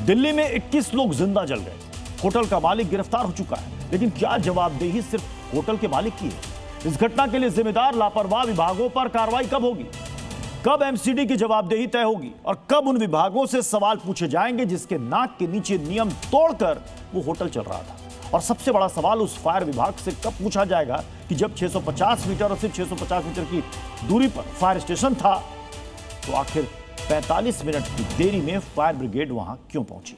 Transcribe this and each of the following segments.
दिल्ली में 21 लोग जिंदा जल गए। होटल का मालिक गिरफ्तार हो चुका है, लेकिन क्या जवाबदेही सिर्फ होटल के मालिक की है? इस घटना के लिए जिम्मेदार लापरवाह विभागों पर कार्रवाई कब होगी? कब एमसीडी की जवाबदेही तय होगी और कब उन विभागों से सवाल पूछे जाएंगे जिसके नाक के नीचे नियम तोड़कर वो होटल चल रहा था? और सबसे बड़ा सवाल उस फायर विभाग से कब पूछा जाएगा कि जब 650 मीटर और सिर्फ 650 मीटर की दूरी पर फायर स्टेशन था, तो आखिर 45 मिनट की देरी में फायर ब्रिगेड वहां क्यों पहुंची?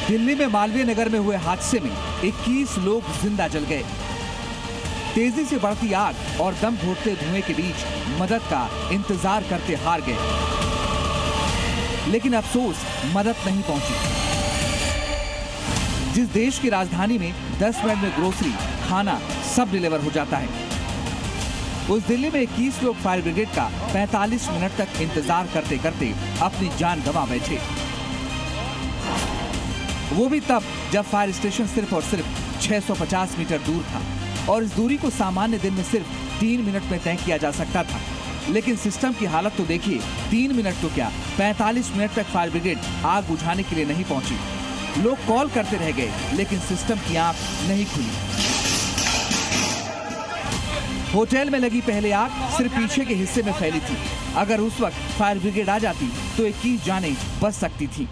दिल्ली में मालवीय नगर में हुए हादसे में 21 लोग जिंदा जल गए। तेजी से बढ़ती आग और दम घोटते धुएं के बीच मदद का इंतजार करते हार गए, लेकिन अफसोस मदद नहीं पहुंची। जिस देश की राजधानी में 10 मिनट में ग्रोसरी, खाना सब डिलीवर हो जाता है, उस दिल्ली में 21 लोग फायर ब्रिगेड का 45 मिनट तक इंतजार करते करते अपनी जान गंवा बैठे। वो भी तब जब फायर स्टेशन सिर्फ और सिर्फ 650 मीटर दूर था और इस दूरी को सामान्य दिन में सिर्फ 3 मिनट में तय किया जा सकता था। लेकिन सिस्टम की हालत तो देखिए, 3 मिनट तो क्या 45 मिनट तक फायर ब्रिगेड आग बुझाने के लिए नहीं पहुंची। लोग कॉल करते रह गए, लेकिन सिस्टम की आंख नहीं खुली। होटल में लगी पहले आग सिर्फ पीछे के हिस्से में फैली थी। अगर उस वक्त फायर ब्रिगेड आ जाती तो 21 जानें बच सकती थी।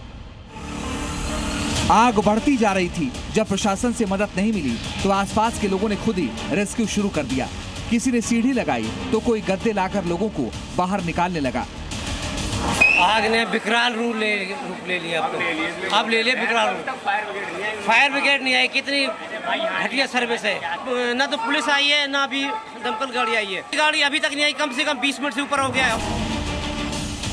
आग बढ़ती जा रही थी। जब प्रशासन से मदद नहीं मिली तो आसपास के लोगों ने खुद ही रेस्क्यू शुरू कर दिया। किसी ने सीढ़ी लगाई तो कोई गद्दे लाकर लोगों को बाहर निकालने लगा। आग ने विकराल रूप ले लिया। अब ले लिया विकराल रूप। फायर ब्रिगेड नहीं आई। कितनी घटिया सर्विस है। ना तो पुलिस आई है, ना अभी दमकल गाड़ी आई है। गाड़ी अभी तक नहीं आई। कम से कम 20 मिनट से ऊपर हो गया है।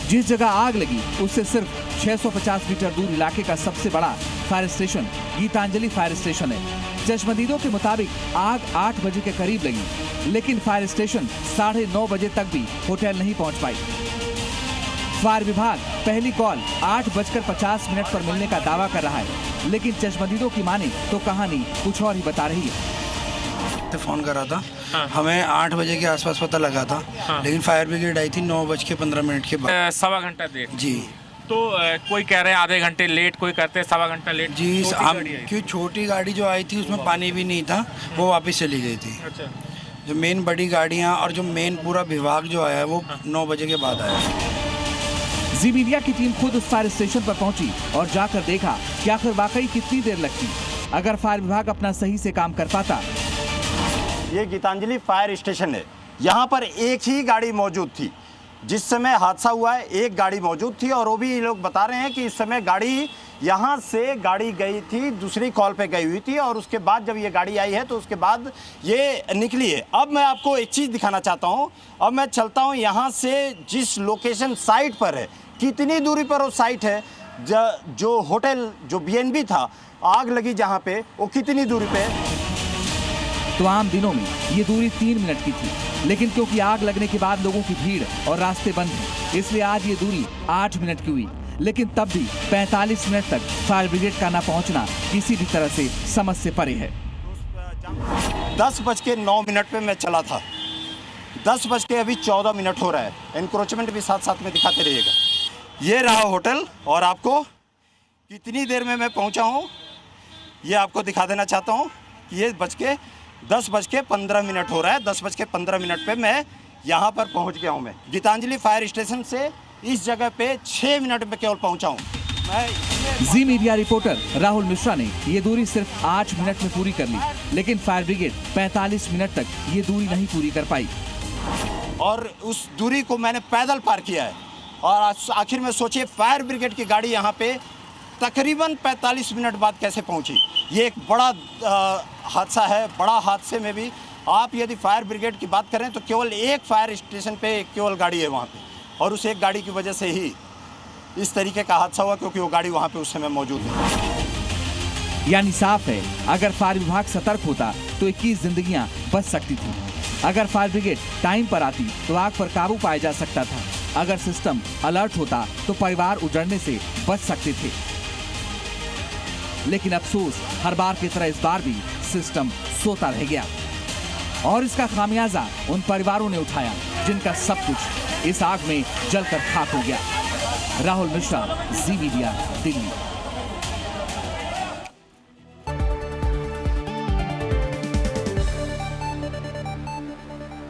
जिस जगह आग लगी उससे सिर्फ 650 मीटर दूर इलाके का सबसे बड़ा fire station Geetanjali fire station है। चश्मदीदों के मुताबिक आग 8 बजे के करीब लगी, लेकिन फायर स्टेशन 9:30 बजे तक भी होटल नहीं पहुंच पाई। फायर विभाग पहली कॉल 8:50 पर मिलने का दावा कर रहा है, लेकिन चश्मदीदों की माने तो कहानी कुछ और ही बता रही है। फोन करा था। हाँ। हमें 8 बजे के आसपास पता लगा था। हाँ। लेकिन फायर ब्रिगेड आई थी 9:15 के बाद। सवा घंटा देर जी। तो कोई कह रहे हैं आधे घंटे लेट, कोई कहते हैं सवा घंटा लेट। जी, हम क्योंकि छोटी गाड़ी जो आई थी उसमें पानी भी नहीं था, वो वापस चली गई थी। अच्छा। जो मेन बड़ी गाड़ियाँ और जो मेन पूरा विभाग जो आया वो 9 बजे के बाद आया। जी मीडिया की टीम खुद उस फायर स्टेशन पर पहुंची और जाकर देखा कि आखिर वाकई कितनी देर लगती अगर फायर विभाग अपना सही से काम कर पाता। ये गीतांजलि फायर स्टेशन है। यहाँ पर एक ही गाड़ी मौजूद थी। जिस समय हादसा हुआ है एक गाड़ी मौजूद थी, और वो भी ये लोग बता रहे हैं कि इस समय गाड़ी यहाँ से गाड़ी गई थी, दूसरी कॉल पे गई हुई थी, और उसके बाद जब ये गाड़ी आई है तो उसके बाद ये निकली है। अब मैं आपको एक चीज़ दिखाना चाहता हूँ। अब मैं चलता हूँ यहाँ से जिस लोकेशन साइट पर है, कितनी दूरी पर वो साइट है, जो होटल जो BNB था, आग लगी जहाँ पे, वो कितनी दूरी पे है। तो आम दिनों में ये दूरी 3 मिनट की थी, लेकिन क्योंकि आग लगने के बाद लोगों की भीड़ और रास्ते बंद हैं, इसलिए आज ये दूरी 8 मिनट की हुई। लेकिन तब भी 45 मिनट तक फायर ब्रिगेड का न पहुंचना किसी भी तरह से समझ से परे है। 10:09 पे मैं चला था। 10:14 हो रहा है। एनक्रोचमेंट भी साथ साथ में दिखाते रहिएगा। ये रहा होटल, और आपको कितनी देर में मैं पहुंचा हूं ये आपको दिखा देना चाहता हूं। ये 10:15 हो रहा है। 10:15 पे मैं यहाँ पर पहुँच गया हूँ। मैं गीतांजलि फायर स्टेशन से इस जगह पे 6 मिनट में केवल पहुँचा हूँ मैं। जी मीडिया रिपोर्टर राहुल मिश्रा ने ये दूरी सिर्फ 8 मिनट में पूरी कर ली, लेकिन फायर ब्रिगेड 45 मिनट तक ये दूरी नहीं पूरी कर पाई। और उस दूरी को मैंने पैदल पार किया है, और आखिर में सोचिए फायर ब्रिगेड की गाड़ी यहाँ पे तकरीबन 45 मिनट बाद कैसे पहुँची। ये एक बड़ा हादसा है। बड़ा हादसे में भी आप यदि फायर ब्रिगेड की बात करें तो केवल एक फायर स्टेशन पे केवल गाड़ी है वहाँ पे, और उस एक गाड़ी की वजह से ही इस तरीके का हादसा हुआ, क्योंकि वो गाड़ी वहाँ पे उस समय मौजूद है। यानी साफ है, अगर फायर विभाग सतर्क होता तो 21 जिंदगियां बच सकती थी। अगर फायर ब्रिगेड टाइम पर आती तो आग पर काबू पाया जा सकता था। अगर सिस्टम अलर्ट होता तो परिवार उजड़ने से बच सकते थे। लेकिन अफसोस हर बार की तरह इस बार भी सिस्टम सोता रह गया और इसका खामियाजा उन परिवारों ने उठाया जिनका सब कुछ इस आग में जलकर खाक हो गया। राहुल मिश्रा, जी मीडिया, दिल्ली।